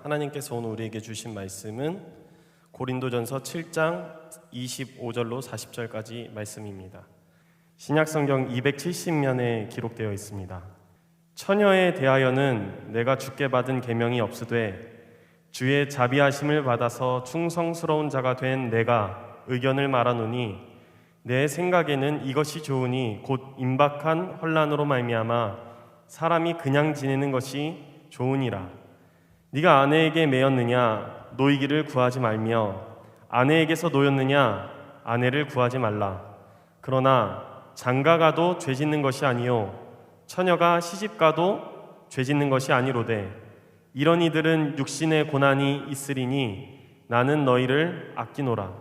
하나님께서 오늘 우리에게 주신 말씀은 고린도전서 7장 25절로 40절까지 말씀입니다. 신약성경 270면에 기록되어 있습니다. 처녀에 대하여는 내가 주께 받은 계명이 없으되 주의 자비하심을 받아서 충성스러운 자가 된 내가 의견을 말하노니 내 생각에는 이것이 좋으니 곧 임박한 혼란으로 말미암아 사람이 그냥 지내는 것이 좋으니라. 네가 아내에게 매였느냐 노이기를 구하지 말며 아내에게서 노였느냐 아내를 구하지 말라. 그러나 장가가도 죄짓는 것이 아니요 처녀가 시집가도 죄짓는 것이 아니로되 이런 이들은 육신의 고난이 있으리니 나는 너희를 아끼노라.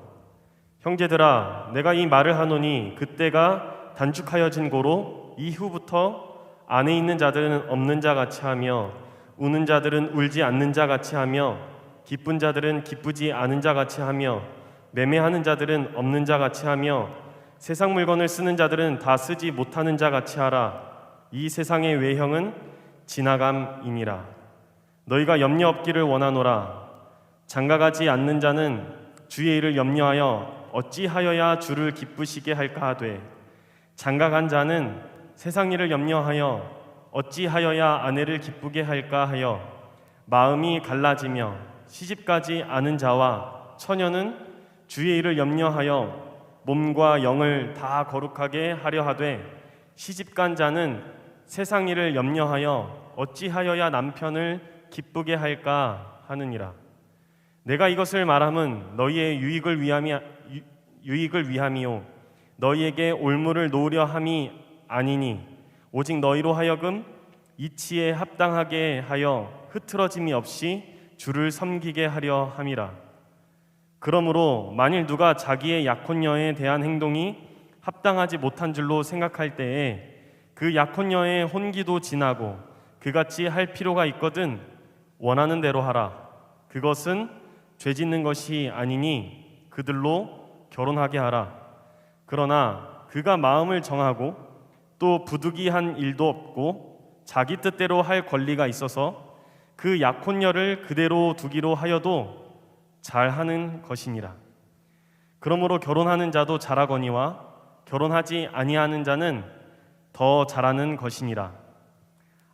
형제들아 내가 이 말을 하노니 그때가 단축하여진 고로 이후부터 안에 있는 자들은 없는 자 같이 하며 우는 자들은 울지 않는 자 같이 하며 기쁜 자들은 기쁘지 않은 자 같이 하며 매매하는 자들은 없는 자 같이 하며 세상 물건을 쓰는 자들은 다 쓰지 못하는 자 같이 하라. 이 세상의 외형은 지나감이니라. 너희가 염려 없기를 원하노라. 장가가지 않는 자는 주의 일을 염려하여 어찌하여야 주를 기쁘시게 할까 하되 장가간 자는 세상 일을 염려하여 어찌하여야 아내를 기쁘게 할까 하여 마음이 갈라지며 시집가지 않은 자와 처녀는 주의 일을 염려하여 몸과 영을 다 거룩하게 하려 하되 시집간 자는 세상 일을 염려하여 어찌하여야 남편을 기쁘게 할까 하느니라. 내가 이것을 말함은 너희의 유익을 위함이요 너희에게 올무를 놓으려 함이 아니니 오직 너희로 하여금 이치에 합당하게 하여 흐트러짐이 없이 주를 섬기게 하려 함이라. 그러므로 만일 누가 자기의 약혼녀에 대한 행동이 합당하지 못한 줄로 생각할 때에 그 약혼녀의 혼기도 지나고 그같이 할 필요가 있거든 원하는 대로 하라. 그것은 죄짓는 것이 아니니 그들로 결혼하게 하라. 그러나 그가 마음을 정하고 또 부득이한 일도 없고 자기 뜻대로 할 권리가 있어서 그 약혼녀를 그대로 두기로 하여도 잘하는 것이니라. 그러므로 결혼하는 자도 잘하거니와 결혼하지 아니하는 자는 더 잘하는 것이니라.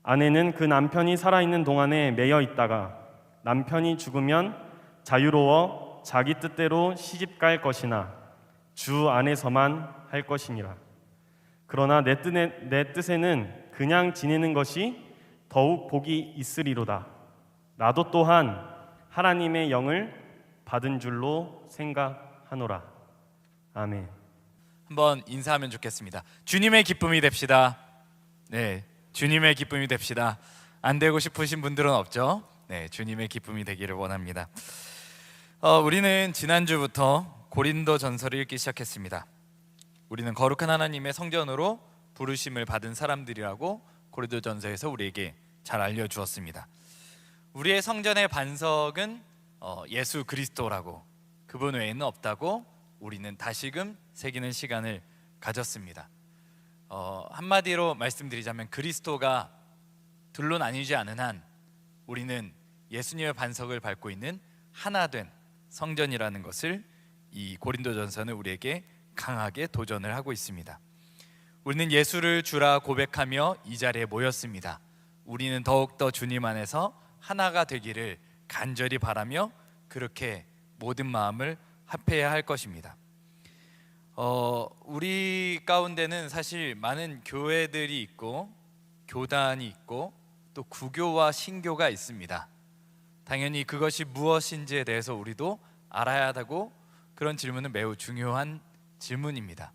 아내는 그 남편이 살아있는 동안에 매여 있다가 남편이 죽으면 자유로워 자기 뜻대로 시집갈 것이나 주 안에서만 할 것이니라. 그러나 내 뜻에는 그냥 지내는 것이 더욱 복이 있으리로다. 나도 또한 하나님의 영을 받은 줄로 생각하노라. 아멘. 한번 인사하면 좋겠습니다. 주님의 기쁨이 됩시다. 네, 주님의 기쁨이 됩시다. 안 되고 싶으신 분들은 없죠? 네, 주님의 기쁨이 되기를 원합니다. 우리는 지난주부터 고린도 전서를 읽기 시작했습니다. 우리는 거룩한 하나님의 성전으로 부르심을 받은 사람들이라고 고린도 전서에서 우리에게 잘 알려주었습니다. 우리의 성전의 반석은 예수 그리스도라고, 그분 외에는 없다고 우리는 다시금 새기는 시간을 가졌습니다. 한마디로 말씀드리자면 그리스도가 둘로 나뉘지 않은 한 우리는 예수님의 반석을 밟고 있는 하나된 성전이라는 것을 이 고린도전서는 우리에게 강하게 도전을 하고 있습니다. 우리는 예수를 주라 고백하며 이 자리에 모였습니다. 우리는 더욱더 주님 안에서 하나가 되기를 간절히 바라며 그렇게 모든 마음을 합해야 할 것입니다. 우리 가운데는 사실 많은 교회들이 있고 교단이 있고 또 구교와 신교가 있습니다. 당연히 그것이 무엇인지에 대해서 우리도 알아야 하고 그런 질문은 매우 중요한 질문입니다.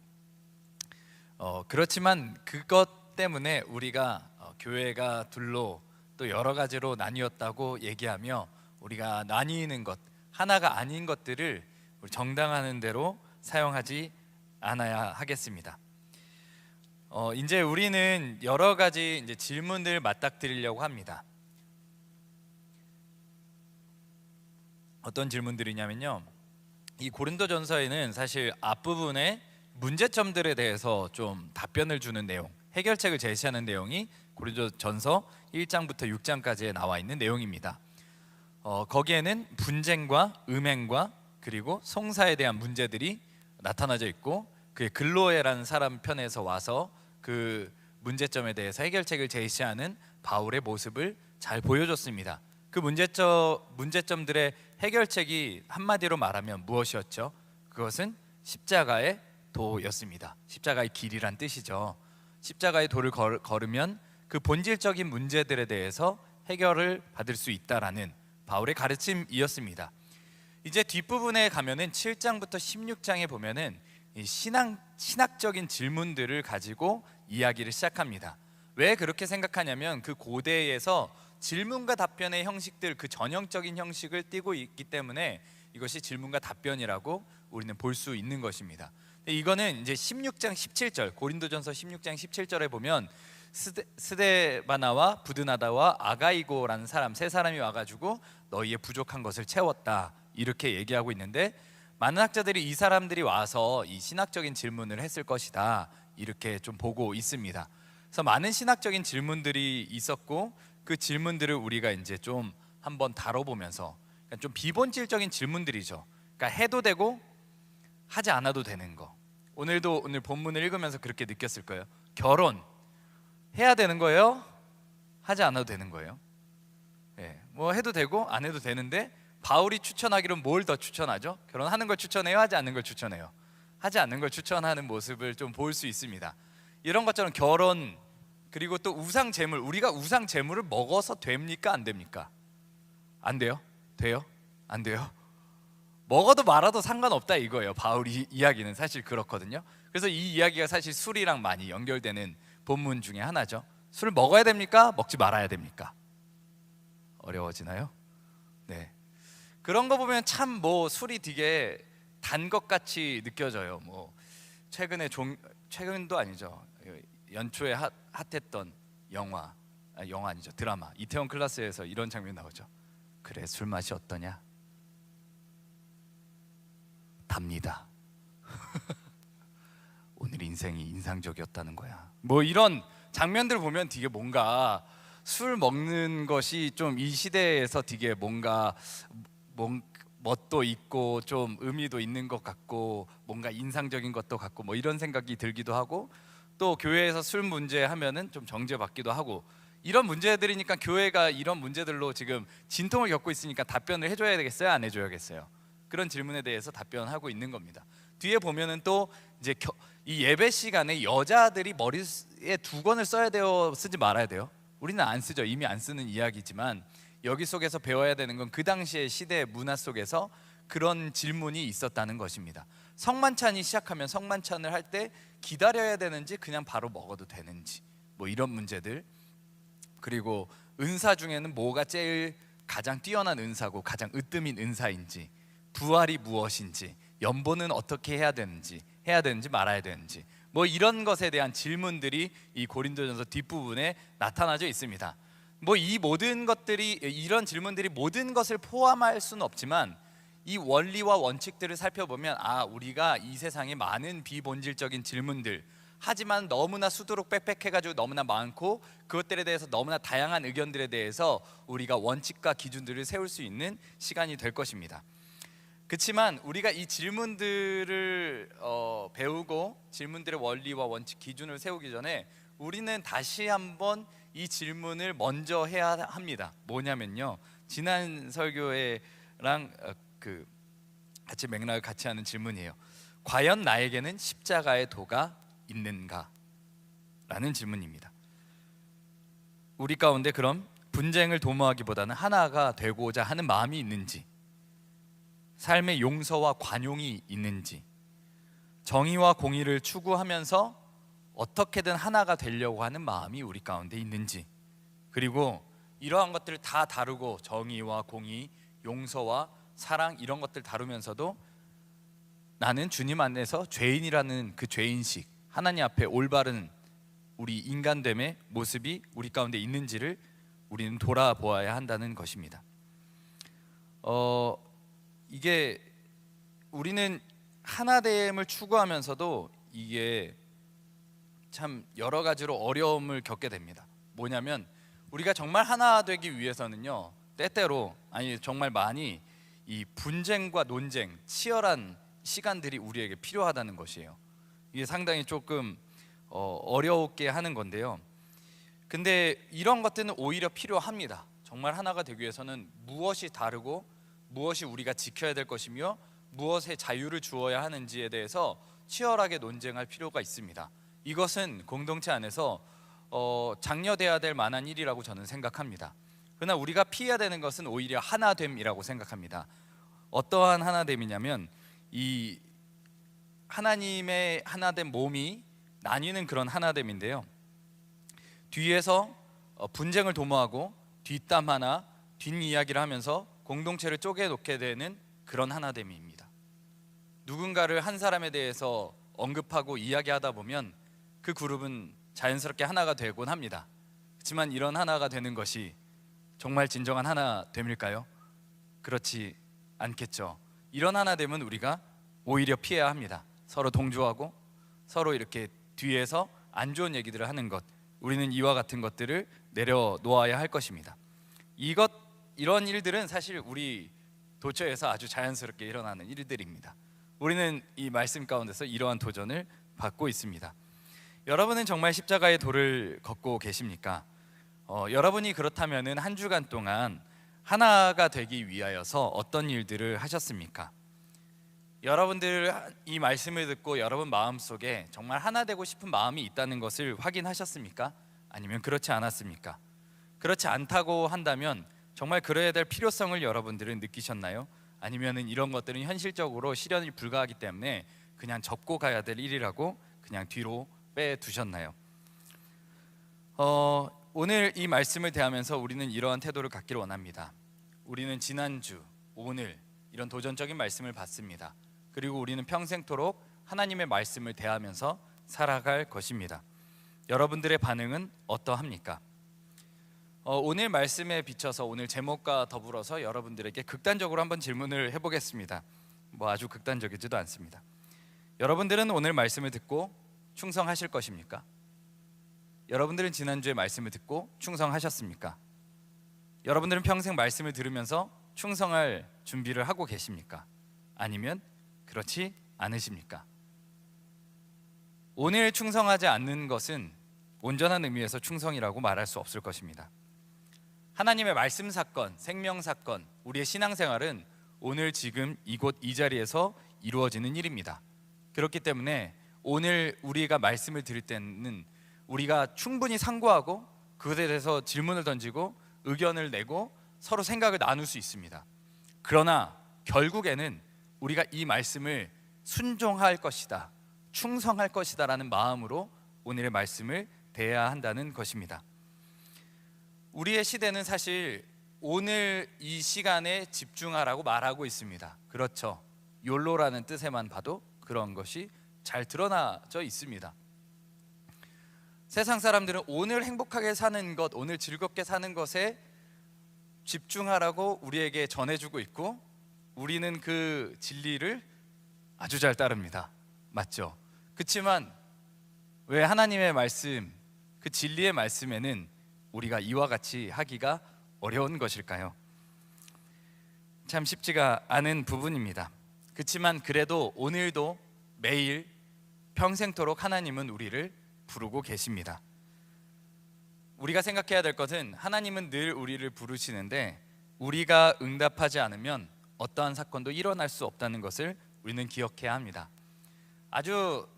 그렇지만 그것 때문에 우리가 교회가 둘로 또 여러 가지로 나뉘었다고 얘기하며 우리가 나뉘는 것, 하나가 아닌 것들을 정당하는 대로 사용하지 않아야 하겠습니다. 이제 우리는 여러 가지 질문을 맞닥뜨리려고 합니다. 어떤 질문들이냐면요, 이 고린도전서에는 사실 앞부분에 문제점들에 대해서 좀 답변을 주는 내용, 해결책을 제시하는 내용이 고린도전서 1장부터 6장까지에 나와 있는 내용입니다. 거기에는 분쟁과 음행과 그리고 송사에 대한 문제들이 나타나져 있고, 그 글로에라는 사람 편에서 와서 그 문제점에 대해서 해결책을 제시하는 바울의 모습을 잘 보여줬습니다. 그 문제점들의 해결책이 한마디로 말하면 무엇이었죠? 그것은 십자가의 도였습니다. 십자가의 길이란 뜻이죠. 십자가의 도를 걸으면 그 본질적인 문제들에 대해서 해결을 받을 수 있다라는 바울의 가르침이었습니다. 이제 뒷부분에 가면은 7장부터 16장에 보면은 이 신학적인 질문들을 가지고 이야기를 시작합니다. 왜 그렇게 생각하냐면 그 고대에서 질문과 답변의 형식들, 그 전형적인 형식을 띠고 있기 때문에 이것이 질문과 답변이라고 우리는 볼 수 있는 것입니다. 이거는 이제 16장 17절, 고린도전서 16장 17절에 보면 스데바나와 부드나다와 아가이고라는 사람 세 사람이 와가지고 너희의 부족한 것을 채웠다, 이렇게 얘기하고 있는데, 많은 학자들이 이 사람들이 와서 이 신학적인 질문을 했을 것이다, 이렇게 좀 보고 있습니다. 그래서 많은 신학적인 질문들이 있었고, 그 질문들을 우리가 이제 좀 한번 다뤄보면서, 그러니까 좀 비본질적인 질문들이죠. 그러니까 해도 되고 하지 않아도 되는 거. 오늘 본문을 읽으면서 그렇게 느꼈을 거예요. 결혼 해야 되는 거예요? 하지 않아도 되는 거예요? 뭐 해도 되고 안 해도 되는데, 바울이 추천하기로 뭘 더 추천하죠? 결혼하는 걸 추천해요? 하지 않는 걸 추천해요? 하지 않는 걸 추천하는 모습을 좀 볼 수 있습니다. 이런 것처럼 결혼, 그리고 또 우상 제물, 우리가 우상 제물을 먹어서 됩니까? 안 됩니까? 안 돼요? 돼요? 안 돼요? 먹어도 말아도 상관없다 이거예요. 바울이 이야기는 사실 그렇거든요. 그래서 이 이야기가 사실 술이랑 많이 연결되는 본문 중에 하나죠. 술 먹어야 됩니까? 먹지 말아야 됩니까? 어려워지나요? 네. 그런 거 보면 참 뭐 술이 되게 단 것 같이 느껴져요. 뭐 최근도 아니죠. 연초에 핫했던 영화 아니죠, 드라마 이태원 클라스에서 이런 장면 나오죠. 그래, 술 맛이 어떠냐? 답니다. 오늘 인생이 인상적이었다는 거야. 뭐 이런 장면들 보면 되게 뭔가 술 먹는 것이 좀 이 시대에서 되게 뭔가 멋도 있고 좀 의미도 있는 것 같고 뭔가 인상적인 것도 같고 뭐 이런 생각이 들기도 하고, 또 교회에서 술 문제 하면은 좀 정죄받기도 하고, 이런 문제들이니까 교회가 이런 문제들로 지금 진통을 겪고 있으니까 답변을 해줘야 되겠어요? 안 해줘야겠어요? 그런 질문에 대해서 답변하고 있는 겁니다. 뒤에 보면은 또 이제 이 예배 시간에 여자들이 머리에 두건을 써야 돼요? 쓰지 말아야 돼요? 우리는 안 쓰죠. 이미 안 쓰는 이야기지만 여기 속에서 배워야 되는 건 그 당시의 시대 문화 속에서 그런 질문이 있었다는 것입니다. 성만찬이 시작하면 성만찬을 할 때 기다려야 되는지 그냥 바로 먹어도 되는지, 뭐 이런 문제들. 그리고 은사 중에는 뭐가 제일 가장 뛰어난 은사고 가장 으뜸인 은사인지, 부활이 무엇인지, 연보는 어떻게 해야 되는지 말아야 되는지, 뭐 이런 것에 대한 질문들이 이 고린도전서 뒷부분에 나타나져 있습니다. 뭐 이 모든 것들이, 이런 질문들이 모든 것을 포함할 수는 없지만 이 원리와 원칙들을 살펴보면 우리가 이 세상에 많은 비본질적인 질문들, 하지만 너무나 수두룩 빽빽해가지고 너무나 많고 그것들에 대해서 너무나 다양한 의견들에 대해서 우리가 원칙과 기준들을 세울 수 있는 시간이 될 것입니다. 그렇지만 우리가 이 질문들을 배우고 질문들의 원리와 원칙, 기준을 세우기 전에 우리는 다시 한번 이 질문을 먼저 해야 합니다. 뭐냐면요, 지난 설교회랑 같이 맥락을 같이 하는 질문이에요. 과연 나에게는 십자가의 도가 있는가? 라는 질문입니다. 우리 가운데 그럼 분쟁을 도모하기보다는 하나가 되고자 하는 마음이 있는지, 삶의 용서와 관용이 있는지, 정의와 공의를 추구하면서 어떻게든 하나가 되려고 하는 마음이 우리 가운데 있는지, 그리고 이러한 것들을 다 다루고 정의와 공의, 용서와 사랑 이런 것들 다루면서도 나는 주님 안에서 죄인이라는 그 죄인식, 하나님 앞에 올바른 우리 인간됨의 모습이 우리 가운데 있는지를 우리는 돌아보아야 한다는 것입니다. 이게 우리는 하나됨을 추구하면서도 이게 참 여러 가지로 어려움을 겪게 됩니다. 뭐냐면 우리가 정말 하나 되기 위해서는요, 때때로 아니 정말 많이 이 분쟁과 논쟁, 치열한 시간들이 우리에게 필요하다는 것이에요. 이게 상당히 조금 어렵게 하는 건데요. 근데 이런 것들은 오히려 필요합니다. 정말 하나가 되기 위해서는 무엇이 다르고 무엇이 우리가 지켜야 될 것이며 무엇에 자유를 주어야 하는지에 대해서 치열하게 논쟁할 필요가 있습니다. 이것은 공동체 안에서 장려돼야 될 만한 일이라고 저는 생각합니다. 그러나 우리가 피해야 되는 것은 오히려 하나됨이라고 생각합니다. 어떠한 하나됨이냐면 이 하나님의 하나된 몸이 나뉘는 그런 하나됨인데요. 뒤에서 분쟁을 도모하고 뒷담 하나, 뒷이야기를 하면서 공동체를 쪼개놓게 되는 그런 하나됨입니다. 누군가를 한 사람에 대해서 언급하고 이야기하다 보면 그 그룹은 자연스럽게 하나가 되곤 합니다. 그렇지만 이런 하나가 되는 것이 정말 진정한 하나됨일까요? 그렇지 않겠죠. 이런 하나됨은 우리가 오히려 피해야 합니다. 서로 동조하고 서로 이렇게 뒤에서 안 좋은 얘기들을 하는 것, 우리는 이와 같은 것들을 내려놓아야 할 것입니다. 이런 일들은 사실 우리 도처에서 아주 자연스럽게 일어나는 일들입니다. 우리는 이 말씀 가운데서 이러한 도전을 받고 있습니다. 여러분은 정말 십자가의 도를 걷고 계십니까? 여러분이 그렇다면은 한 주간 동안 하나가 되기 위하여서 어떤 일들을 하셨습니까? 여러분들 이 말씀을 듣고 여러분 마음속에 정말 하나 되고 싶은 마음이 있다는 것을 확인하셨습니까? 아니면 그렇지 않았습니까? 그렇지 않다고 한다면 정말 그래야 될 필요성을 여러분들은 느끼셨나요? 아니면은 이런 것들은 현실적으로 실현이 불가하기 때문에 그냥 접고 가야 될 일이라고 그냥 뒤로 빼두셨나요? 오늘 이 말씀을 대하면서 우리는 이러한 태도를 갖기를 원합니다. 우리는 지난주, 오늘 이런 도전적인 말씀을 받습니다. 그리고 우리는 평생토록 하나님의 말씀을 대하면서 살아갈 것입니다. 여러분들의 반응은 어떠합니까? 오늘 말씀에 비춰서 오늘 제목과 더불어서 여러분들에게 극단적으로 한번 질문을 해보겠습니다. 뭐 아주 극단적이지도 않습니다. 여러분들은 오늘 말씀을 듣고 충성하실 것입니까? 여러분들은 지난주에 말씀을 듣고 충성하셨습니까? 여러분들은 평생 말씀을 들으면서 충성할 준비를 하고 계십니까? 아니면 그렇지 않으십니까? 오늘 충성하지 않는 것은 온전한 의미에서 충성이라고 말할 수 없을 것입니다. 하나님의 말씀 사건, 생명 사건, 우리의 신앙생활은 오늘 지금 이곳 이 자리에서 이루어지는 일입니다. 그렇기 때문에 오늘 우리가 말씀을 들을 때는 우리가 충분히 상고하고 그것에 대해서 질문을 던지고 의견을 내고 서로 생각을 나눌 수 있습니다. 그러나 결국에는 우리가 이 말씀을 순종할 것이다, 충성할 것이다 라는 마음으로 오늘의 말씀을 대해야 한다는 것입니다. 우리의 시대는 사실 오늘 이 시간에 집중하라고 말하고 있습니다. 그렇죠. 욜로라는 뜻에만 봐도 그런 것이 잘 드러나져 있습니다. 세상 사람들은 오늘 행복하게 사는 것, 오늘 즐겁게 사는 것에 집중하라고 우리에게 전해주고 있고 우리는 그 진리를 아주 잘 따릅니다. 맞죠? 그렇지만 왜 하나님의 말씀, 그 진리의 말씀에는 우리가 이와 같이 하기가 어려운 것일까요? 참 쉽지가 않은 부분입니다. 그렇지만 그래도 오늘도 매일 평생토록 하나님은 우리를 부르고 계십니다. 우리가 생각해야 될 것은 하나님은 늘 우리를 부르시는데 우리가 응답하지 않으면 어떠한 사건도 일어날 수 없다는 것을 우리는 기억해야 합니다. 아주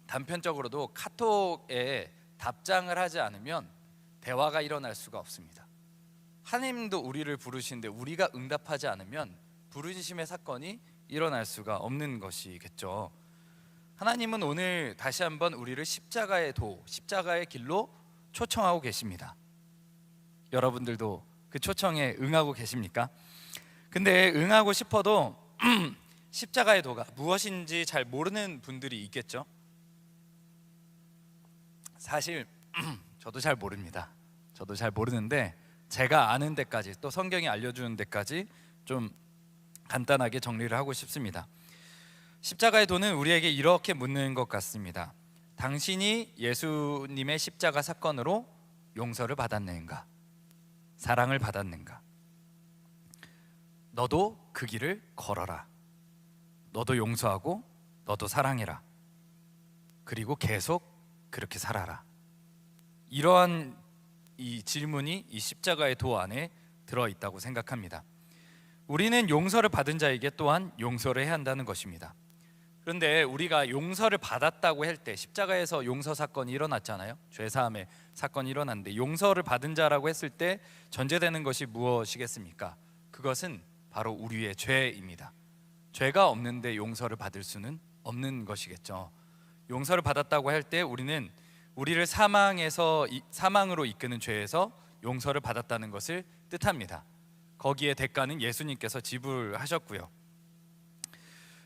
단편적으로도 카톡에 답장을 하지 않으면 대화가 일어날 수가 없습니다. 하나님도 우리를 부르시는데 우리가 응답하지 않으면 부르심의 사건이 일어날 수가 없는 것이겠죠. 하나님은 오늘 다시 한번 우리를 십자가의 도, 십자가의 길로 초청하고 계십니다. 여러분들도 그 초청에 응하고 계십니까? 근데 응하고 싶어도 십자가의 도가 무엇인지 잘 모르는 분들이 있겠죠? 사실 저도 잘 모릅니다. 저도 잘 모르는데 제가 아는 데까지 또 성경이 알려주는 데까지 좀 간단하게 정리를 하고 싶습니다. 십자가의 도는 우리에게 이렇게 묻는 것 같습니다. 당신이 예수님의 십자가 사건으로 용서를 받았는가? 사랑을 받았는가? 너도 그 길을 걸어라. 너도 용서하고 너도 사랑해라. 그리고 계속 그렇게 살아라. 이러한 이 질문이 이 십자가의 도 안에 들어있다고 생각합니다. 우리는 용서를 받은 자에게 또한 용서를 해야 한다는 것입니다. 그런데 우리가 용서를 받았다고 할 때 십자가에서 용서 사건이 일어났잖아요. 죄사함의 사건이 일어났는데 용서를 받은 자라고 했을 때 전제되는 것이 무엇이겠습니까? 그것은 바로 우리의 죄입니다. 죄가 없는데 용서를 받을 수는 없는 것이겠죠. 용서를 받았다고 할 때 우리는 우리를 사망으로 이끄는 죄에서 용서를 받았다는 것을 뜻합니다. 거기에 대가는 예수님께서 지불하셨고요.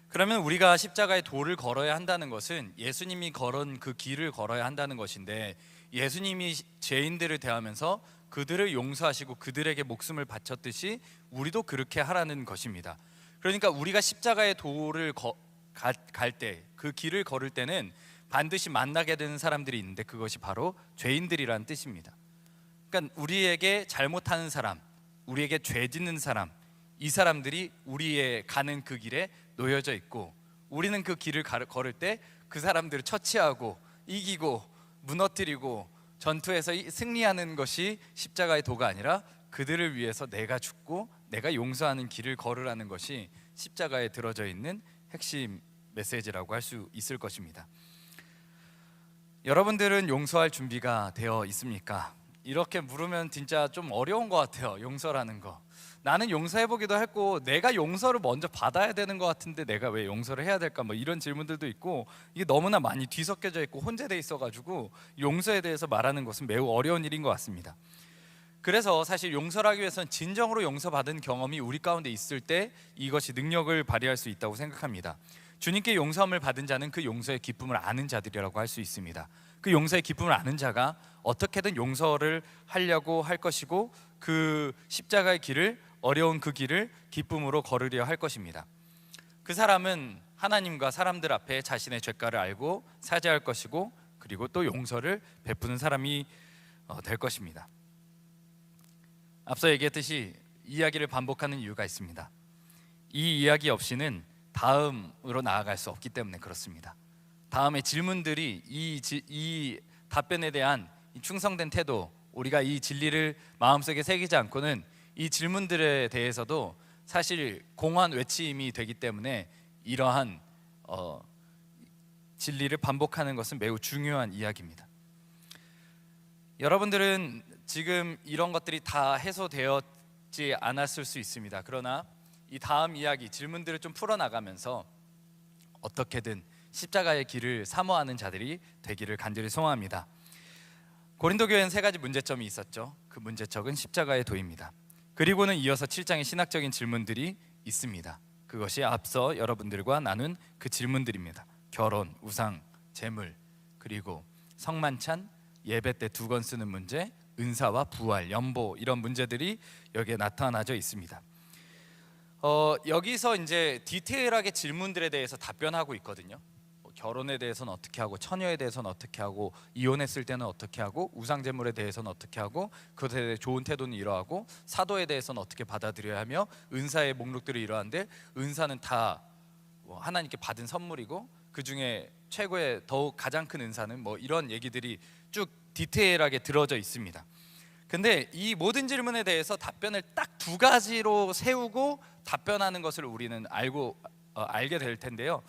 그러면 우리가 십자가의 도를 걸어야 한다는 것은 예수님이 걸은 그 길을 걸어야 한다는 것인데, 예수님이 죄인들을 대하면서 그들을 용서하시고 그들에게 목숨을 바쳤듯이 우리도 그렇게 하라는 것입니다. 그러니까 우리가 십자가의 도를 갈 때, 그 길을 걸을 때는 반드시 만나게 되는 사람들이 있는데 그것이 바로 죄인들이라는 뜻입니다. 그러니까 우리에게 잘못하는 사람, 우리에게 죄 짓는 사람, 이 사람들이 우리의 가는 그 길에 놓여져 있고, 우리는 그 길을 걸을 때 그 사람들을 처치하고 이기고 무너뜨리고 전투에서 승리하는 것이 십자가의 도가 아니라 그들을 위해서 내가 죽고 내가 용서하는 길을 걸으라는 것이 십자가에 들어져 있는 핵심 메시지라고 할 수 있을 것입니다. 여러분들은 용서할 준비가 되어 있습니까? 이렇게 물으면 진짜 좀 어려운 것 같아요. 용서라는 거. 나는 용서해보기도 했고 내가 용서를 먼저 받아야 되는 것 같은데 내가 왜 용서를 해야 될까? 뭐 이런 질문들도 있고, 이게 너무나 많이 뒤섞여져 있고 혼재돼 있어가지고 용서에 대해서 말하는 것은 매우 어려운 일인 것 같습니다. 그래서 사실 용서를 하기 위해서는 진정으로 용서받은 경험이 우리 가운데 있을 때 이것이 능력을 발휘할 수 있다고 생각합니다. 주님께 용서함을 받은 자는 그 용서의 기쁨을 아는 자들이라고 할 수 있습니다. 그 용서의 기쁨을 아는 자가 어떻게든 용서를 하려고 할 것이고, 그 십자가의 길을, 어려운 그 길을 기쁨으로 걸으려 할 것입니다. 그 사람은 하나님과 사람들 앞에 자신의 죄가를 알고 사죄할 것이고, 그리고 또 용서를 베푸는 사람이 될 것입니다. 앞서 얘기했듯이 이야기를 반복하는 이유가 있습니다. 이 이야기 없이는 다음으로 나아갈 수 없기 때문에 그렇습니다. 다음에 질문들이 이 답변에 대한 충성된 태도, 우리가 이 진리를 마음속에 새기지 않고는 이 질문들에 대해서도 사실 공허한 외침이 되기 때문에 이러한 진리를 반복하는 것은 매우 중요한 이야기입니다. 여러분들은 지금 이런 것들이 다 해소되었지 않았을 수 있습니다. 그러나 이 다음 이야기, 질문들을 좀 풀어나가면서 어떻게든 십자가의 길을 사모하는 자들이 되기를 간절히 소원합니다. 고린도 교회는 세 가지 문제점이 있었죠. 그 문제점은 십자가의 도입니다. 그리고는 이어서 7장의 신학적인 질문들이 있습니다. 그것이 앞서 여러분들과 나눈 그 질문들입니다. 결혼, 우상, 재물, 그리고 성만찬, 예배 때 두건 쓰는 문제, 은사와 부활, 연보, 이런 문제들이 여기에 나타나져 있습니다. 여기서 이제 디테일하게 질문들에 대해서 답변하고 있거든요. 결혼에 대해서는 어떻게 하고, 처녀에 대해서는 어떻게 하고, 이혼했을 때는 어떻게 하고, 우상제물에 대해서는 어떻게 하고, 그것에 대해 좋은 태도는 이러하고, 사도에 대해서는 어떻게 받아들여야 하며, 은사의 목록들이 이러한데 은사는 다 하나님께 받은 선물이고, 그 중에 최고의 더욱 가장 큰 은사는 뭐, 이런 얘기들이 쭉 디테일하게 들어져 있습니다. 근데 이 모든 질문에 대해서 답변을 딱 두 가지로 세우고 답변하는 것을 우리는 알게 될 텐데요.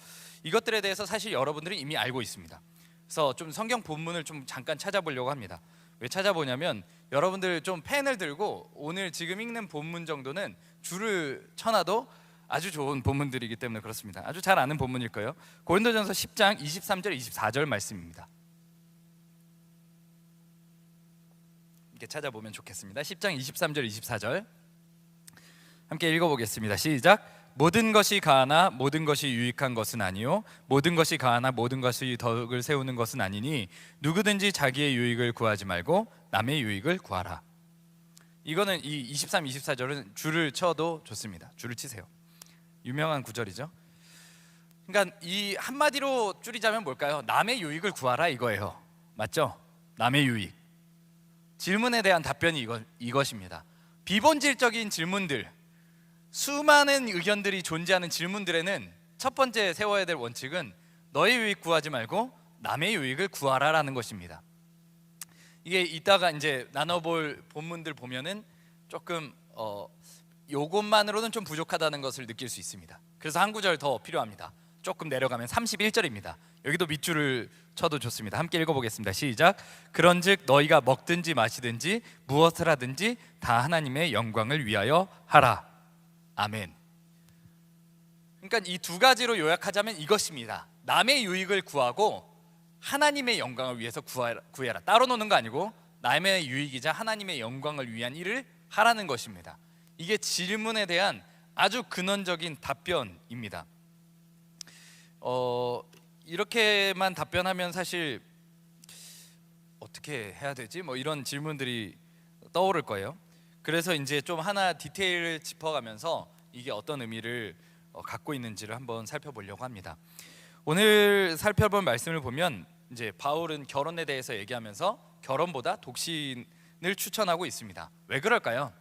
이것들에 대해서 사실 여러분들이 이미 알고 있습니다. 그래서 좀 성경 본문을 좀 잠깐 찾아보려고 합니다. 왜 찾아보냐면, 여러분들 좀 펜을 들고 오늘 지금 읽는 본문 정도는 줄을 쳐놔도 아주 좋은 본문들이기 때문에 그렇습니다. 아주 잘 아는 본문일 거예요. 고린도전서 10장 23절 24절 말씀입니다. 이렇게 찾아보면 좋겠습니다. 10장 23절 24절 함께 읽어보겠습니다. 시작. 모든 것이 가하나 모든 것이 유익한 것은 아니요 모든 것이 가하나 모든 것이 덕을 세우는 것은 아니니 누구든지 자기의 유익을 구하지 말고 남의 유익을 구하라. 이거는 이 23, 24절은 줄을 쳐도 좋습니다. 줄을 치세요. 유명한 구절이죠. 그러니까 이 한마디로 줄이자면 뭘까요? 남의 유익을 구하라 이거예요. 맞죠? 남의 유익. 질문에 대한 답변이 이것입니다. 비본질적인 질문들, 수많은 의견들이 존재하는 질문들에는 첫 번째 세워야 될 원칙은 너의 유익 구하지 말고 남의 유익을 구하라라는 것입니다. 이게 이따가 이제 나눠볼 본문들 보면은 조금 요것만으로는 좀 부족하다는 것을 느낄 수 있습니다. 그래서 한 구절 더 필요합니다. 조금 내려가면 31절입니다. 여기도 밑줄을 쳐도 좋습니다. 함께 읽어보겠습니다. 시작. 그런즉 너희가 먹든지 마시든지 무엇을 하든지 다 하나님의 영광을 위하여 하라. 아멘. 그러니까 이 두 가지로 요약하자면 이것입니다. 남의 유익을 구하고 하나님의 영광을 위해서 구해라. 따로 노는 거 아니고 남의 유익이자 하나님의 영광을 위한 일을 하라는 것입니다. 이게 질문에 대한 아주 근원적인 답변입니다. 이렇게만 답변하면 사실 어떻게 해야 되지? 뭐 이런 질문들이 떠오를 거예요. 그래서 이제 좀 하나 디테일을 짚어가면서 이게 어떤 의미를 갖고 있는지를 한번 살펴보려고 합니다. 오늘 살펴볼 말씀을 보면 이제 바울은 결혼에 대해서 얘기하면서 결혼보다 독신을 추천하고 있습니다. 왜 그럴까요?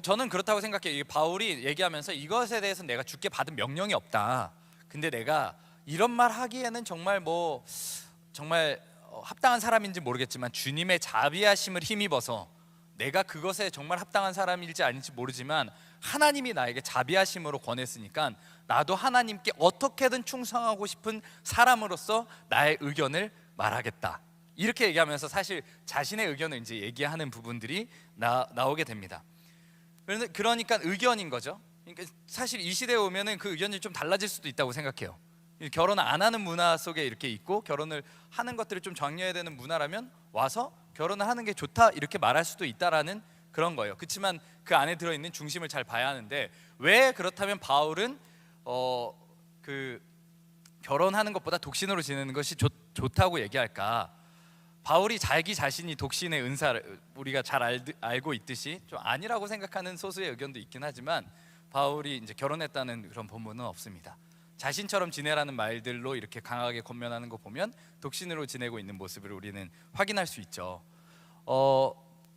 저는 그렇다고 생각해요. 이 바울이 얘기하면서 이것에 대해서 내가 주께 받은 명령이 없다. 근데 내가 이런 말 하기에는 정말 합당한 사람인지 모르겠지만 주님의 자비하심을 힘입어서 내가 그것에 정말 합당한 사람일지 아닌지 모르지만 하나님이 나에게 자비하심으로 권했으니까 나도 하나님께 어떻게든 충성하고 싶은 사람으로서 나의 의견을 말하겠다. 이렇게 얘기하면서 사실 자신의 의견을 이제 얘기하는 부분들이 나오게 됩니다. 그러니까 의견인 거죠. 그러니까 사실 이 시대에 오면은 그 의견이 좀 달라질 수도 있다고 생각해요. 결혼 안 하는 문화 속에 이렇게 있고 결혼을 하는 것들을 좀 장려해야 되는 문화라면 와서 결혼을 하는 게 좋다 이렇게 말할 수도 있다라는 그런 거예요. 그렇지만 그 안에 들어있는 중심을 잘 봐야 하는데 왜 그렇다면 바울은 그 결혼하는 것보다 독신으로 지내는 것이 좋다고 얘기할까? 바울이 자기 자신이 독신의 은사를 우리가 잘 알고 있듯이 좀 아니라고 생각하는 소수의 의견도 있긴 하지만 바울이 이제 결혼했다는 그런 본문은 없습니다. 자신처럼 지내라는 말들로 이렇게 강하게 권면하는 거 보면 독신으로 지내고 있는 모습을 우리는 확인할 수 있죠.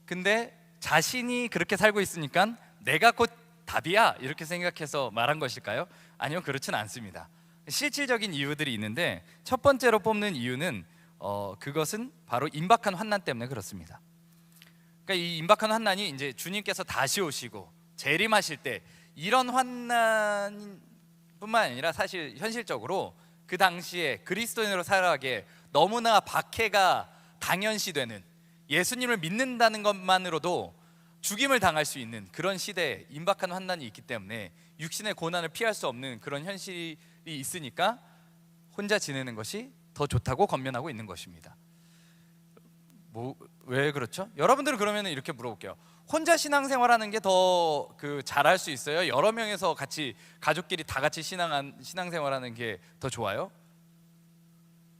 근데 자신이 그렇게 살고 있으니까 내가 곧 답이야 이렇게 생각해서 말한 것일까요? 아니요, 그렇진 않습니다. 실질적인 이유들이 있는데 첫 번째로 뽑는 이유는 그것은 바로 임박한 환난 때문에 그렇습니다. 그러니까 이 임박한 환난이 이제 주님께서 다시 오시고 재림하실 때 이런 환난뿐만 아니라 사실 현실적으로 그 당시에 그리스도인으로 살아가기에 너무나 박해가 당연시되는 예수님을 믿는다는 것만으로도 죽임을 당할 수 있는 그런 시대에 임박한 환난이 있기 때문에 육신의 고난을 피할 수 없는 그런 현실이 있으니까 혼자 지내는 것이 더 좋다고 권면하고 있는 것입니다. 왜 그렇죠? 여러분들은 그러면 이렇게 물어볼게요. 혼자 신앙생활하는 게 더 잘할 수 있어요? 여러 명에서 같이 가족끼리 다 같이 신앙생활하는 게 더 좋아요?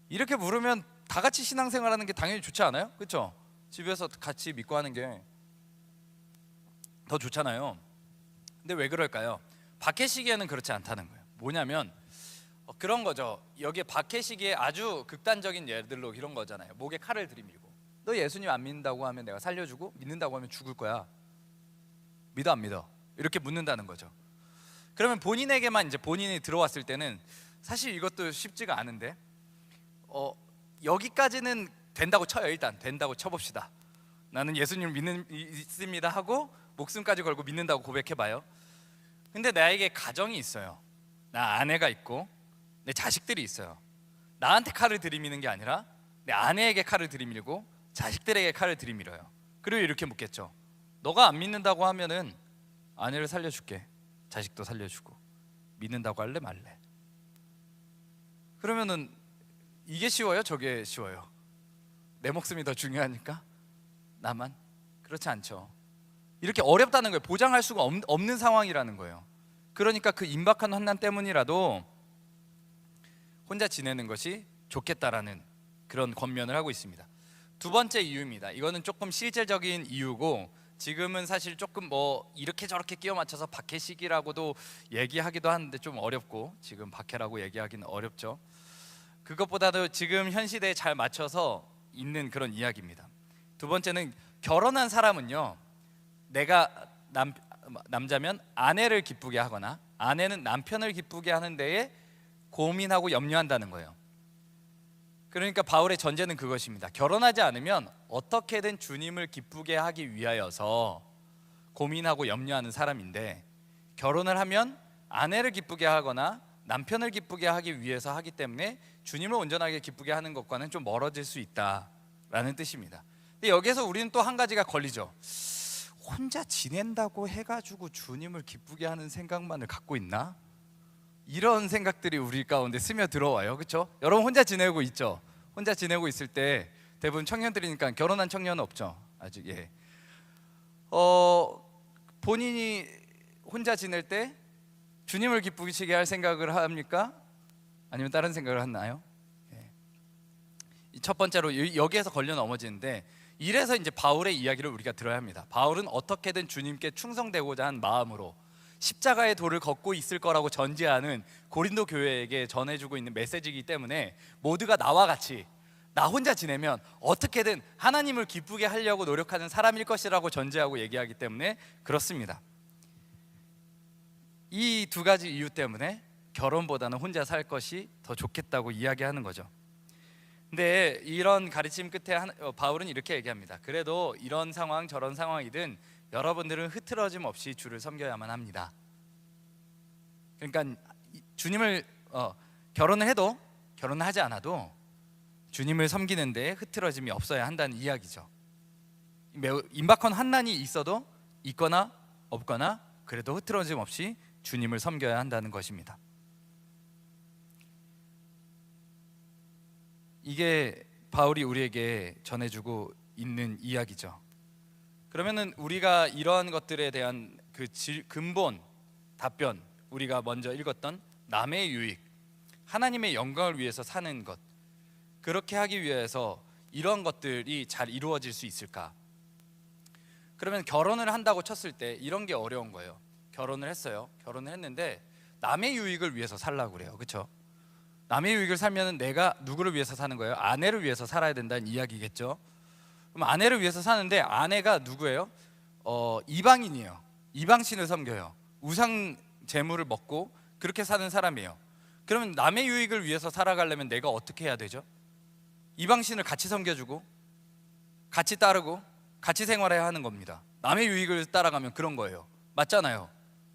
이렇게 물으면 다 같이 신앙생활하는 게 당연히 좋지 않아요? 그렇죠? 집에서 같이 믿고 하는 게 더 좋잖아요. 근데 왜 그럴까요? 박해 시기에는 그렇지 않다는 거예요. 뭐냐면 그런 거죠. 여기에 박해 시기에 아주 극단적인 예들로 이런 거잖아요. 목에 칼을 들이밀고 너 예수님 안 믿는다고 하면 내가 살려주고 믿는다고 하면 죽을 거야. 믿어 안 믿어? 이렇게 묻는다는 거죠. 그러면 본인에게만 이제 본인이 들어왔을 때는 사실 이것도 쉽지가 않은데 여기까지는 된다고 쳐요. 일단 된다고 쳐봅시다. 나는 예수님을 믿습니다 하고 목숨까지 걸고 믿는다고 고백해봐요. 근데 나에게 가정이 있어요. 나 아내가 있고 내 자식들이 있어요. 나한테 칼을 들이미는 게 아니라 내 아내에게 칼을 들이밀고 자식들에게 칼을 들이밀어요. 그리고 이렇게 묻겠죠. 너가 안 믿는다고 하면은 아내를 살려줄게. 자식도 살려주고. 믿는다고 할래 말래? 그러면은 이게 쉬워요? 저게 쉬워요? 내 목숨이 더 중요하니까? 나만? 그렇지 않죠. 이렇게 어렵다는 거예요. 보장할 수가 없는 상황이라는 거예요. 그러니까 그 임박한 환난 때문이라도 혼자 지내는 것이 좋겠다라는 그런 권면을 하고 있습니다. 두 번째 이유입니다. 이거는 조금 실제적인 이유고 지금은 사실 조금 이렇게 저렇게 끼워 맞춰서 박해 시기라고도 얘기하기도 하는데 좀 어렵고 지금 박해라고 얘기하기는 어렵죠. 그것보다도 지금 현 시대에 잘 맞춰서 있는 그런 이야기입니다. 두 번째는 결혼한 사람은요 내가 남자면 아내를 기쁘게 하거나 아내는 남편을 기쁘게 하는 데에 고민하고 염려한다는 거예요. 그러니까 바울의 전제는 그것입니다. 결혼하지 않으면 어떻게든 주님을 기쁘게 하기 위하여서 고민하고 염려하는 사람인데, 결혼을 하면 아내를 기쁘게 하거나 남편을 기쁘게 하기 위해서 하기 때문에 주님을 온전하게 기쁘게 하는 것과는 좀 멀어질 수 있다라는 뜻입니다. 근데 여기서 우리는 또 한 가지가 걸리죠. 혼자 지낸다고 해가지고 주님을 기쁘게 하는 생각만을 갖고 있나? 이런 생각들이 우리 가운데 스며들어와요. 그렇죠? 여러분 혼자 지내고 있죠? 혼자 지내고 있을 때 대부분 청년들이니까, 결혼한 청년은 없죠 아직. 예. 본인이 혼자 지낼 때 주님을 기쁘시게 할 생각을 합니까? 아니면 다른 생각을 하나요? 예. 첫 번째로 여기에서 걸려 넘어지는데, 이래서 이제 바울의 이야기를 우리가 들어야 합니다. 바울은 어떻게든 주님께 충성되고자 한 마음으로 십자가의 도를 걷고 있을 거라고 전제하는 고린도 교회에게 전해주고 있는 메시지이기 때문에, 모두가 나와 같이 나 혼자 지내면 어떻게든 하나님을 기쁘게 하려고 노력하는 사람일 것이라고 전제하고 얘기하기 때문에 그렇습니다. 이 두 가지 이유 때문에 결혼보다는 혼자 살 것이 더 좋겠다고 이야기하는 거죠. 근데 이런 가르침 끝에 바울은 이렇게 얘기합니다. 그래도 이런 상황 저런 상황이든 여러분들은 흐트러짐 없이 주를 섬겨야만 합니다. 그러니까 주님을 결혼을 해도 결혼을 하지 않아도 주님을 섬기는 데 흐트러짐이 없어야 한다는 이야기죠. 매우 임박한 환난이 있어도 있거나 없거나 그래도 흐트러짐 없이 주님을 섬겨야 한다는 것입니다. 이게 바울이 우리에게 전해주고 있는 이야기죠. 그러면은 우리가 이러한 것들에 대한 그 근본 답변, 우리가 먼저 읽었던 남의 유익, 하나님의 영광을 위해서 사는 것, 그렇게 하기 위해서 이런 것들이 잘 이루어질 수 있을까? 그러면 결혼을 한다고 쳤을 때 이런 게 어려운 거예요. 결혼을 했어요. 결혼을 했는데 남의 유익을 위해서 살라고 그래요. 그렇죠? 남의 유익을 살면은 내가 누구를 위해서 사는 거예요? 아내를 위해서 살아야 된다는 이야기겠죠. 그럼 아내를 위해서 사는데 아내가 누구예요? 이방인이에요. 이방신을 섬겨요. 우상 제물을 먹고 그렇게 사는 사람이에요. 그러면 남의 유익을 위해서 살아가려면 내가 어떻게 해야 되죠? 이방신을 같이 섬겨주고 같이 따르고 같이 생활해야 하는 겁니다. 남의 유익을 따라가면 그런 거예요. 맞잖아요.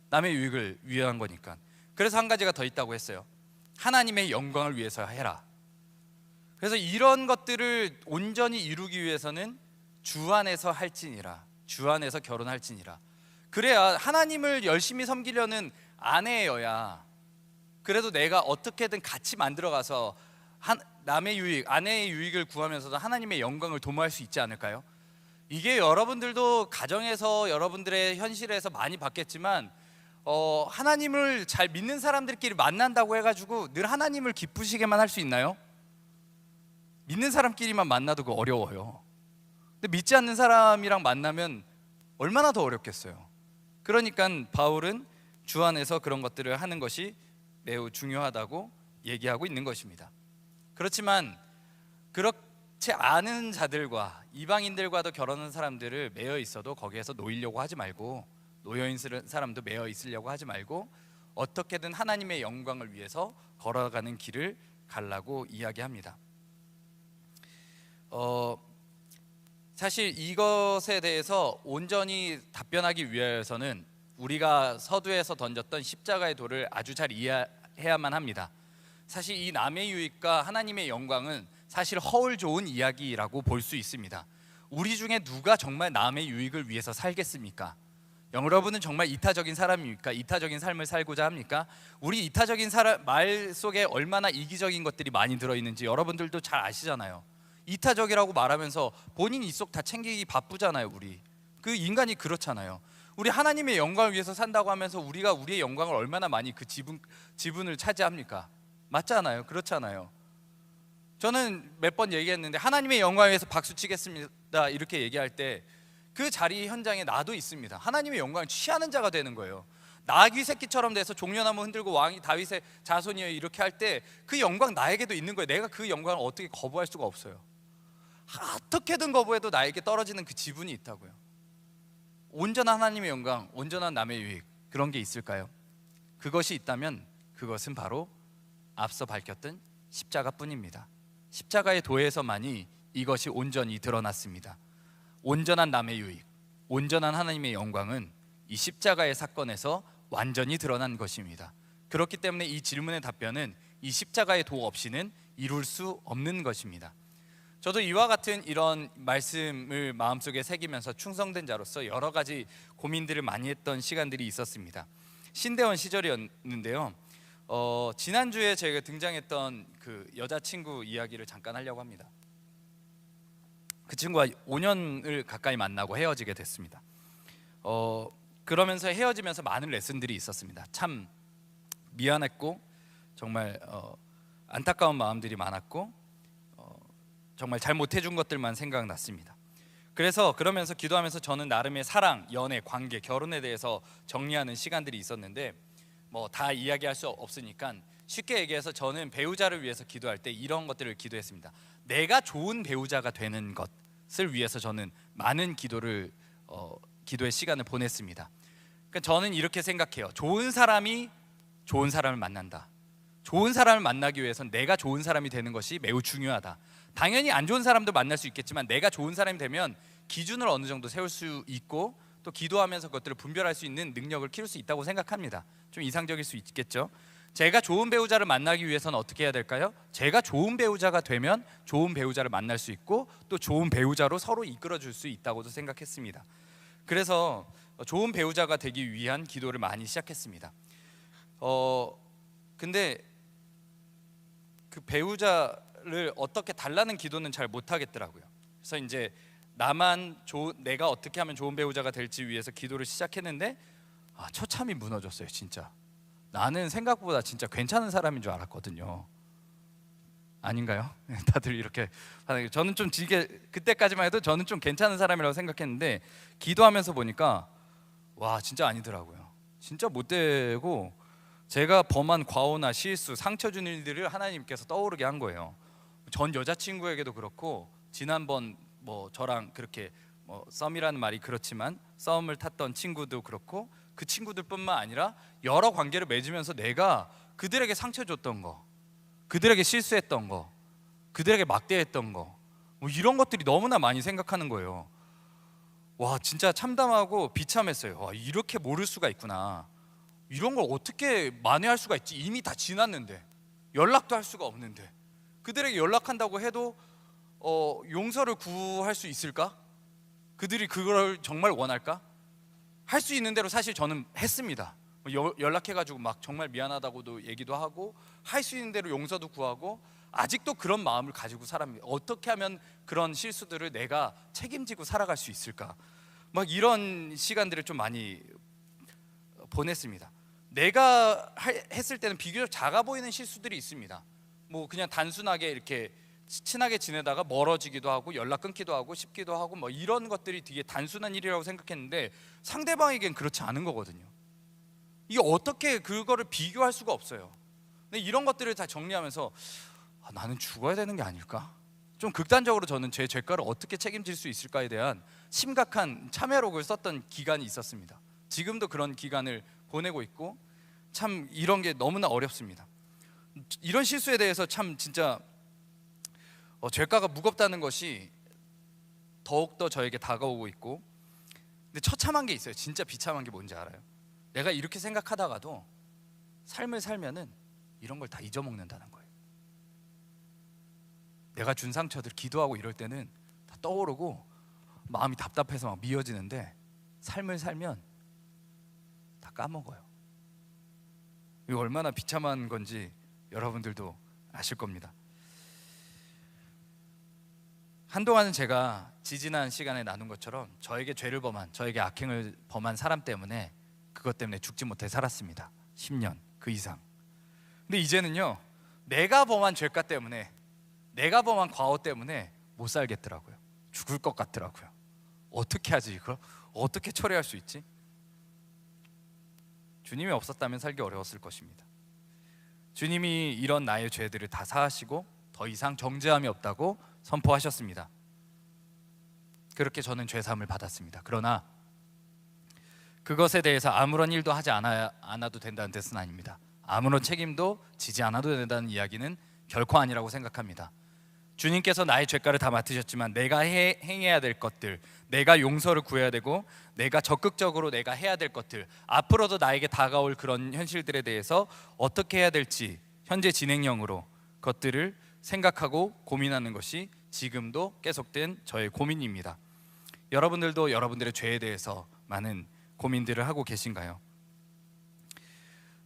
남의 유익을 위한 거니까. 그래서 한 가지가 더 있다고 했어요. 하나님의 영광을 위해서 해라. 그래서 이런 것들을 온전히 이루기 위해서는 주 안에서 할지니라, 주 안에서 결혼할지니라. 그래야 하나님을 열심히 섬기려는 아내여야 그래도 내가 어떻게든 같이 만들어가서 남의 유익, 아내의 유익을 구하면서도 하나님의 영광을 도모할 수 있지 않을까요? 이게 여러분들도 가정에서 여러분들의 현실에서 많이 봤겠지만 하나님을 잘 믿는 사람들끼리 만난다고 해가지고 늘 하나님을 기쁘시게만 할 수 있나요? 믿는 사람끼리만 만나도 그거 어려워요. 근데 믿지 않는 사람이랑 만나면 얼마나 더 어렵겠어요. 그러니까 바울은 주 안에서 그런 것들을 하는 것이 매우 중요하다고 얘기하고 있는 것입니다. 그렇지만 그렇지 않은 자들과 이방인들과도 결혼한 사람들을 매여 있어도 거기에서 놓이려고 하지 말고, 놓여 있는 사람도 매여 있으려고 하지 말고 어떻게든 하나님의 영광을 위해서 걸어가는 길을 가려고 이야기합니다. 사실 이것에 대해서 온전히 답변하기 위해서는 우리가 서두에서 던졌던 십자가의 도를 아주 잘 이해해야만 합니다. 사실 이 남의 유익과 하나님의 영광은 사실 허울 좋은 이야기라고 볼 수 있습니다. 우리 중에 누가 정말 남의 유익을 위해서 살겠습니까? 여러분은 정말 이타적인 사람입니까? 이타적인 삶을 살고자 합니까? 우리 이타적인 말 속에 얼마나 이기적인 것들이 많이 들어있는지 여러분들도 잘 아시잖아요. 이타적이라고 말하면서 본인 입속 다 챙기기 바쁘잖아요. 우리 그 인간이 그렇잖아요. 우리 하나님의 영광을 위해서 산다고 하면서 우리가 우리의 영광을 얼마나 많이 그 지분을 차지합니까? 맞잖아요. 그렇잖아요. 저는 몇 번 얘기했는데 하나님의 영광을 위해서 박수 치겠습니다 이렇게 얘기할 때 그 자리 현장에 나도 있습니다. 하나님의 영광을 취하는 자가 되는 거예요. 나귀 새끼처럼 돼서 종려나무 흔들고 왕이 다윗의 자손이에요 이렇게 할 때 그 영광 나에게도 있는 거예요. 내가 그 영광을 어떻게 거부할 수가 없어요. 어떻게든 거부해도 나에게 떨어지는 그 지분이 있다고요. 온전한 하나님의 영광, 온전한 남의 유익, 그런 게 있을까요? 그것이 있다면 그것은 바로 앞서 밝혔던 십자가뿐입니다. 십자가의 도에서만이 이것이 온전히 드러났습니다. 온전한 남의 유익, 온전한 하나님의 영광은 이 십자가의 사건에서 완전히 드러난 것입니다. 그렇기 때문에 이 질문의 답변은 이 십자가의 도 없이는 이룰 수 없는 것입니다. 저도 이와 같은 이런 말씀을 마음속에 새기면서 충성된 자로서 여러 가지 고민들을 많이 했던 시간들이 있었습니다. 신대원 시절이었는데요. 지난주에 제가 등장했던 그 여자친구 이야기를 잠깐 하려고 합니다. 그 친구와 5년을 가까이 만나고 헤어지게 됐습니다. 그러면서 헤어지면서 많은 레슨들이 있었습니다. 참 미안했고 정말 안타까운 마음들이 많았고 정말 잘못해준 것들만 생각났습니다. 그래서 그러면서 기도하면서 저는 나름의 사랑, 연애, 관계, 결혼에 대해서 정리하는 시간들이 있었는데 뭐 다 이야기할 수 없으니까 쉽게 얘기해서 저는 배우자를 위해서 기도할 때 이런 것들을 기도했습니다. 내가 좋은 배우자가 되는 것을 위해서 저는 많은 기도의 시간을 보냈습니다. 그러니까 저는 이렇게 생각해요. 좋은 사람이 좋은 사람을 만난다. 좋은 사람을 만나기 위해서는 내가 좋은 사람이 되는 것이 매우 중요하다. 당연히 안 좋은 사람도 만날 수 있겠지만 내가 좋은 사람이 되면 기준을 어느 정도 세울 수 있고 또 기도하면서 그것들을 분별할 수 있는 능력을 키울 수 있다고 생각합니다. 좀 이상적일 수 있겠죠. 제가 좋은 배우자를 만나기 위해서는 어떻게 해야 될까요? 제가 좋은 배우자가 되면 좋은 배우자를 만날 수 있고 또 좋은 배우자로 서로 이끌어줄 수 있다고도 생각했습니다. 그래서 좋은 배우자가 되기 위한 기도를 많이 시작했습니다. 근데 그 배우자를 어떻게 달라는 기도는 잘 못하겠더라고요. 그래서 이제 내가 어떻게 하면 좋은 배우자가 될지 위해서 기도를 시작했는데 처참히 무너졌어요. 진짜 나는 생각보다 진짜 괜찮은 사람인 줄 알았거든요. 아닌가요? 다들 이렇게 저는 좀 그때까지만 해도 저는 좀 괜찮은 사람이라고 생각했는데 기도하면서 보니까 와 진짜 아니더라고요. 진짜 못되고 제가 범한 과오나 실수, 상처 준 일들을 하나님께서 떠오르게 한 거예요. 전 여자친구에게도 그렇고 지난번 저랑 그렇게 썸이라는 말이 그렇지만 썸을 탔던 친구도 그렇고 그 친구들뿐만 아니라 여러 관계를 맺으면서 내가 그들에게 상처 줬던 거, 그들에게 실수했던 거, 그들에게 막대했던 거 이런 것들이 너무나 많이 생각하는 거예요. 와 진짜 참담하고 비참했어요. 와 이렇게 모를 수가 있구나. 이런 걸 어떻게 만회할 수가 있지? 이미 다 지났는데 연락도 할 수가 없는데 그들에게 연락한다고 해도 용서를 구할 수 있을까? 그들이 그걸 정말 원할까? 할 수 있는 대로 사실 저는 했습니다. 연락해가지고 막 정말 미안하다고도 얘기도 하고 할 수 있는 대로 용서도 구하고 아직도 그런 마음을 가지고 살아갑니다. 어떻게 하면 그런 실수들을 내가 책임지고 살아갈 수 있을까? 막 이런 시간들을 좀 많이 보냈습니다. 내가 했을 때는 비교적 작아 보이는 실수들이 있습니다. 뭐 그냥 단순하게 이렇게 친하게 지내다가 멀어지기도 하고 연락 끊기도 하고 싶기도 하고 뭐 이런 것들이 되게 단순한 일이라고 생각했는데 상대방에겐 그렇지 않은 거거든요. 이게 어떻게 그거를 비교할 수가 없어요. 근데 이런 것들을 다 정리하면서 나는 죽어야 되는 게 아닐까? 좀 극단적으로 저는 제 죄가를 어떻게 책임질 수 있을까에 대한 심각한 참회록을 썼던 기간이 있었습니다. 지금도 그런 기간을 보내고 있고 참 이런 게 너무나 어렵습니다. 이런 실수에 대해서 참 진짜 죄가가 무겁다는 것이 더욱더 저에게 다가오고 있고 근데 처참한 게 있어요. 진짜 비참한 게 뭔지 알아요? 내가 이렇게 생각하다가도 삶을 살면은 이런 걸 다 잊어먹는다는 거예요. 내가 준 상처들 기도하고 이럴 때는 다 떠오르고 마음이 답답해서 막 미어지는데 삶을 살면 다 까먹어요. 이거 얼마나 비참한 건지 여러분들도 아실 겁니다. 한동안은 제가 지지난 시간에 나눈 것처럼 저에게 죄를 범한, 저에게 악행을 범한 사람 때문에 그것 때문에 죽지 못해 살았습니다. 10년 그 이상. 근데 이제는요 내가 범한 죄가 때문에 내가 범한 과오 때문에 못 살겠더라고요. 죽을 것 같더라고요. 어떻게 하지 이걸? 어떻게 처리할 수 있지? 주님이 없었다면 살기 어려웠을 것입니다. 주님이 이런 나의 죄들을 다 사하시고 더 이상 정죄함이 없다고 선포하셨습니다. 그렇게 저는 죄사함을 받았습니다. 그러나 그것에 대해서 아무런 일도 하지 않아도 된다는 뜻은 아닙니다. 아무런 책임도 지지 않아도 된다는 이야기는 결코 아니라고 생각합니다. 주님께서 나의 죄가를 다 맡으셨지만 내가 행해야 될 것들, 내가 용서를 구해야 되고 내가 적극적으로 내가 해야 될 것들, 앞으로도 나에게 다가올 그런 현실들에 대해서 어떻게 해야 될지 현재 진행형으로 것들을 생각하고 고민하는 것이 지금도 계속된 저의 고민입니다. 여러분들도 여러분들의 죄에 대해서 많은 고민들을 하고 계신가요?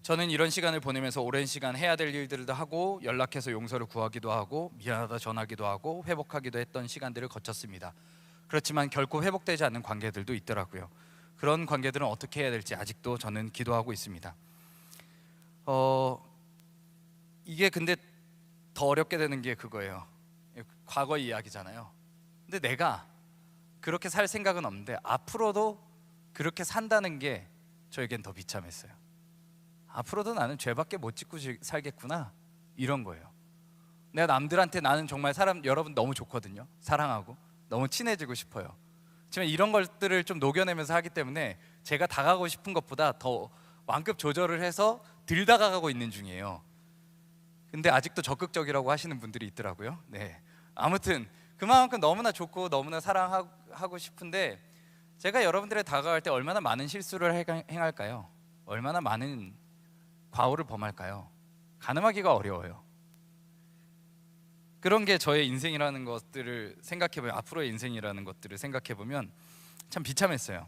저는 이런 시간을 보내면서 오랜 시간 해야 될 일들도 하고 연락해서 용서를 구하기도 하고 미안하다 전하기도 하고 회복하기도 했던 시간들을 거쳤습니다. 그렇지만 결코 회복되지 않는 관계들도 있더라고요. 그런 관계들은 어떻게 해야 될지 아직도 저는 기도하고 있습니다. 이게 근데 더 어렵게 되는 게 그거예요. 과거 이야기잖아요. 근데 내가 그렇게 살 생각은 없는데 앞으로도 그렇게 산다는 게 저에겐 더 비참했어요. 앞으로도 나는 죄밖에 못 짓고 살겠구나, 이런 거예요. 내가 남들한테 나는 정말 여러분 너무 좋거든요. 사랑하고 너무 친해지고 싶어요. 하지만 이런 것들을 좀 녹여내면서 하기 때문에 제가 다가가고 싶은 것보다 더 완급 조절을 해서 덜 다가가고 있는 중이에요. 근데 아직도 적극적이라고 하시는 분들이 있더라고요. 네, 아무튼 그만큼 너무나 좋고 너무나 사랑하고 싶은데 제가 여러분들의 다가갈 때 얼마나 많은 실수를 행할까요? 얼마나 많은 과오를 범할까요? 가늠하기가 어려워요. 그런 게 저의 인생이라는 것들을 생각해보면, 앞으로의 인생이라는 것들을 생각해보면 참 비참했어요.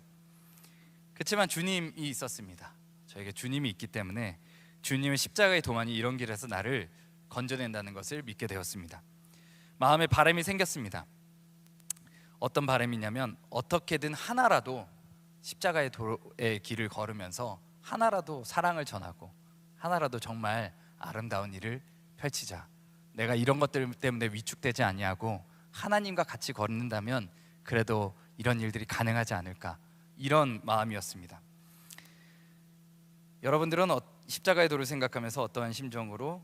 그렇지만 주님이 있었습니다. 저에게 주님이 있기 때문에 주님의 십자가의 도만이 이런 길에서 나를 건져낸다는 것을 믿게 되었습니다. 마음에 바람이 생겼습니다. 어떤 바람이냐면 어떻게든 하나라도 십자가의 도의 길을 걸으면서 하나라도 사랑을 전하고 하나라도 정말 아름다운 일을 펼치자. 내가 이런 것들 때문에 위축되지 아니하고 하나님과 같이 걷는다면 그래도 이런 일들이 가능하지 않을까, 이런 마음이었습니다. 여러분들은 십자가의 도를 생각하면서 어떠한 심정으로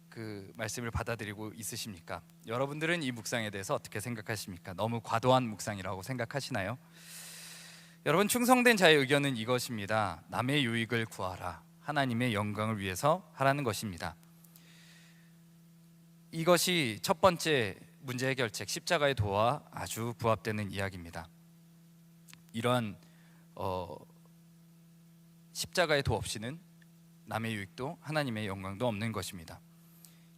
그 말씀을 받아들이고 있으십니까? 여러분들은 이 묵상에 대해서 어떻게 생각하십니까? 너무 과도한 묵상이라고 생각하시나요? 여러분, 충성된 자의 의견은 이것입니다. 남의 유익을 구하라. 하나님의 영광을 위해서 하라는 것입니다. 이것이 첫 번째 문제 해결책, 십자가의 도와 아주 부합되는 이야기입니다. 이런 십자가의 도 없이는 남의 유익도 하나님의 영광도 없는 것입니다.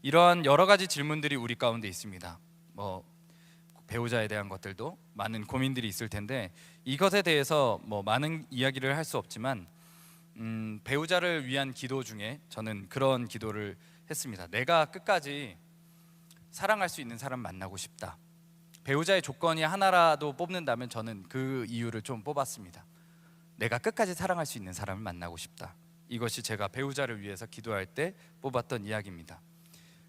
이러한 여러 가지 질문들이 우리 가운데 있습니다. 배우자에 대한 것들도 많은 고민들이 있을 텐데 이것에 대해서 많은 이야기를 할 수 없지만 배우자를 위한 기도 중에 저는 그런 기도를 했습니다. 내가 끝까지 사랑할 수 있는 사람 만나고 싶다. 배우자의 조건이 하나라도 뽑는다면 저는 그 이유를 좀 뽑았습니다. 내가 끝까지 사랑할 수 있는 사람을 만나고 싶다. 이것이 제가 배우자를 위해서 기도할 때 뽑았던 이야기입니다.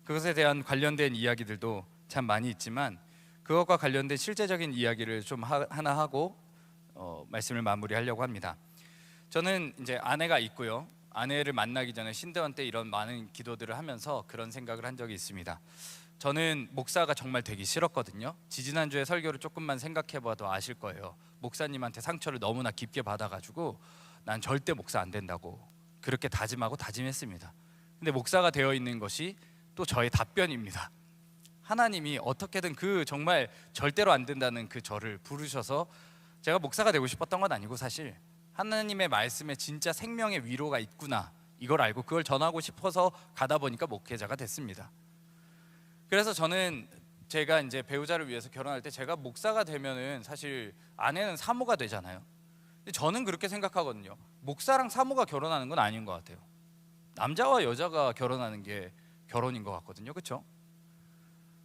그것에 대한 관련된 이야기들도 참 많이 있지만 그것과 관련된 실제적인 이야기를 좀 하나 하고 말씀을 마무리하려고 합니다. 저는 이제 아내가 있고요. 아내를 만나기 전에 신대원 때 이런 많은 기도들을 하면서 그런 생각을 한 적이 있습니다. 저는 목사가 정말 되기 싫었거든요. 지지난주에 설교를 조금만 생각해봐도 아실 거예요. 목사님한테 상처를 너무나 깊게 받아가지고 난 절대 목사 안 된다고 그렇게 다짐하고 다짐했습니다. 근데 목사가 되어 있는 것이 또 저의 답변입니다. 하나님이 어떻게든 그 정말 절대로 안 된다는 그 저를 부르셔서 제가 목사가 되고 싶었던 건 아니고 사실 하나님의 말씀에 진짜 생명의 위로가 있구나 이걸 알고 그걸 전하고 싶어서 가다 보니까 목회자가 됐습니다. 그래서 저는 제가 이제 배우자를 위해서 결혼할 때 제가 목사가 되면은 사실 아내는 사모가 되잖아요. 근데 저는 그렇게 생각하거든요. 목사랑 사모가 결혼하는 건 아닌 것 같아요. 남자와 여자가 결혼하는 게 결혼인 것 같거든요. 그렇죠?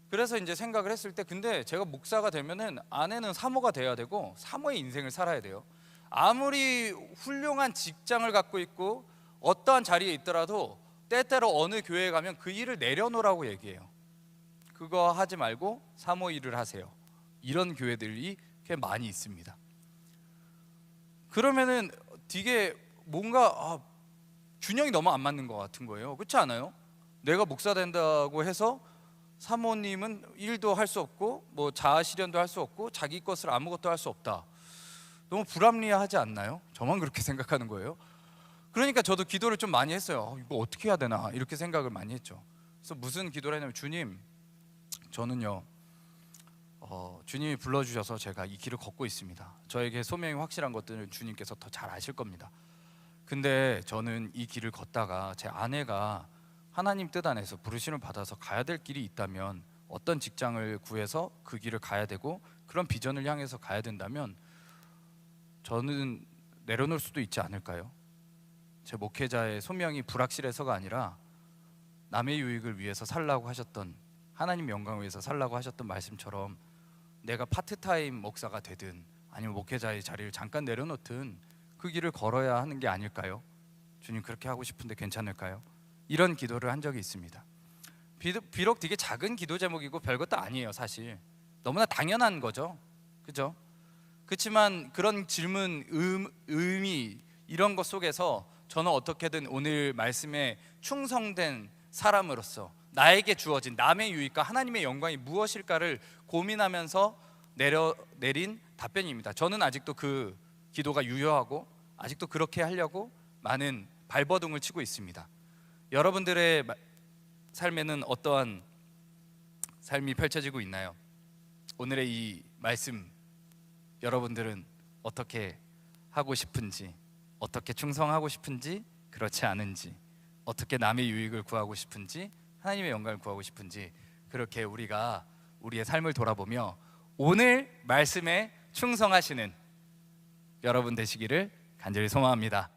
그래서 이제 생각을 했을 때 근데 제가 목사가 되면은 아내는 사모가 돼야 되고 사모의 인생을 살아야 돼요. 아무리 훌륭한 직장을 갖고 있고 어떠한 자리에 있더라도 때때로 어느 교회에 가면 그 일을 내려놓으라고 얘기해요. 그거 하지 말고 사모 일을 하세요. 이런 교회들이 꽤 많이 있습니다. 그러면은 되게 뭔가 균형이 너무 안 맞는 것 같은 거예요. 그렇지 않아요? 내가 목사 된다고 해서 사모님은 일도 할 수 없고 자아 실현도 할 수 없고 자기 것을 아무것도 할 수 없다. 너무 불합리하지 않나요? 저만 그렇게 생각하는 거예요? 그러니까 저도 기도를 좀 많이 했어요. 이거 어떻게 해야 되나 이렇게 생각을 많이 했죠. 그래서 무슨 기도를 했냐면, 주님, 저는요 주님이 불러주셔서 제가 이 길을 걷고 있습니다. 저에게 소명이 확실한 것들을 주님께서 더 잘 아실 겁니다. 근데 저는 이 길을 걷다가 제 아내가 하나님 뜻 안에서 부르심을 받아서 가야 될 길이 있다면, 어떤 직장을 구해서 그 길을 가야 되고 그런 비전을 향해서 가야 된다면 저는 내려놓을 수도 있지 않을까요? 제 목회자의 소명이 불확실해서가 아니라 남의 유익을 위해서 살라고 하셨던, 하나님 영광을 위해서 살라고 하셨던 말씀처럼 내가 파트타임 목사가 되든 아니면 목회자의 자리를 잠깐 내려놓든 그 길을 걸어야 하는 게 아닐까요? 주님, 그렇게 하고 싶은데 괜찮을까요? 이런 기도를 한 적이 있습니다. 비록 되게 작은 기도 제목이고 별것도 아니에요. 사실 너무나 당연한 거죠, 그죠? 그렇지만 그런 질문, 의미, 이런 것 속에서 저는 어떻게든 오늘 말씀에 충성된 사람으로서 나에게 주어진 남의 유익과 하나님의 영광이 무엇일까를 고민하면서 내린 답변입니다. 저는 아직도 그 기도가 유효하고 아직도 그렇게 하려고 많은 발버둥을 치고 있습니다. 여러분들의 삶에는 어떠한 삶이 펼쳐지고 있나요? 오늘의 이 말씀, 여러분들은 어떻게 하고 싶은지, 어떻게 충성하고 싶은지, 그렇지 않은지, 어떻게 남의 유익을 구하고 싶은지, 하나님의 영광을 구하고 싶은지, 그렇게 우리가 우리의 삶을 돌아보며 오늘 말씀에 충성하시는 여러분 되시기를 간절히 소망합니다.